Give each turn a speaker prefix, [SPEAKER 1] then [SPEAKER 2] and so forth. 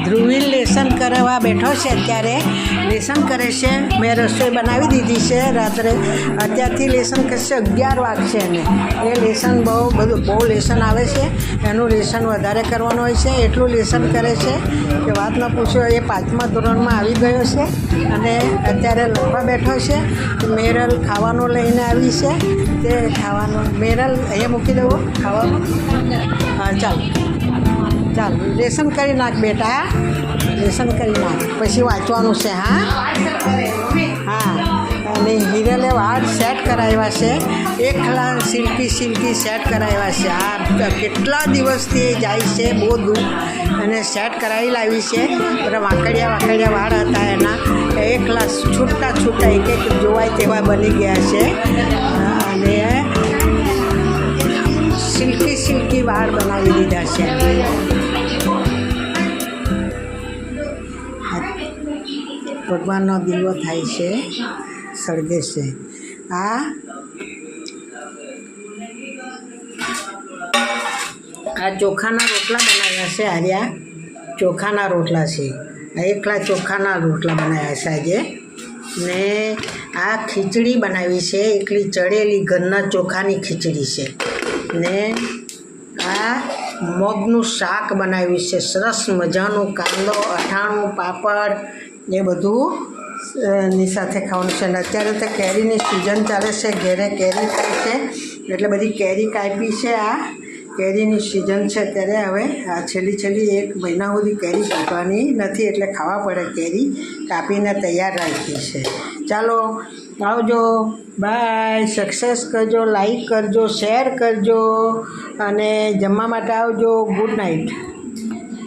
[SPEAKER 1] Dhruvil lesson કરવા બેઠો છે, અત્યારે લેસન કરે છે. મેં રસોઈ બનાવી દીધી છે રાત્રે. અત્યારથી લેસન કરશે, 11 વાગશે એને. એ લેસન બહુ લેસન આવે છે, એનું લેસન વધારે કરવાનું હોય છે. એટલું લેસન કરે છે કે વાત ન પૂછો. એ 5મા ધોરણમાં આવી ગયો છે અને અત્યારે લખવા બેઠો છે. મેરલ ખાવાનું લઈને આવી છે, તે ખાવાનું. મેરલ અહીંયા મૂકી દેવો ખાવાનું. હા, ચાલ લેસન કરી નાખ બેટા, લેસન કરી નાખ, પછી વાંચવાનું છે. હા, અને હિરલે વાળ સેટ કરાવ્યા છે. એકલા સિલ્કી સેટ કરાવ્યા છે. આ કેટલા દિવસથી જાય છે, બહુ દૂર, અને સેટ કરાવી લાવી છે. બધા વાંકડિયા વાળ હતા એના, એકલા છૂટા એક જોવાય તેવા બની ગયા છે. અને સિલ્કી વાળ બનાવી દીધા છે. ભગવાનનો દીવો થાય છે, સળગે છે. આ ચોખાના રોટલા બનાવ્યા છે. આર્યા ચોખાના રોટલા છે. એકલા ચોખાના રોટલા બનાવ્યા છે આજે. ને આ ખીચડી બનાવી છે, એકલી ચડેલી ઘરના ચોખાની ખીચડી છે. ને આ મગનું શાક બનાવ્યું છે, સરસ મજાનું. કાંદો, અથાણું, પાપડ એ બધું ની સાથે ખાવાનું છે. અને અત્યારે તો કેરીની સિઝન ચાલે છે, ઘરે કેરી થાય છે એટલે બધી કેરી કાપી છે. આ કેરીની સિઝન છે અત્યારે. હવે આ છેલ્લી 1 મહિના સુધી કેરી કાપવાની નથી, એટલે ખાવા પડે. કેરી કાપીને તૈયાર રાખી છે. ચાલો આવજો, બાય. સક્સેસ કરજો, લાઈક કરજો, શેર કરજો અને જમવા માટે આવજો. Good night.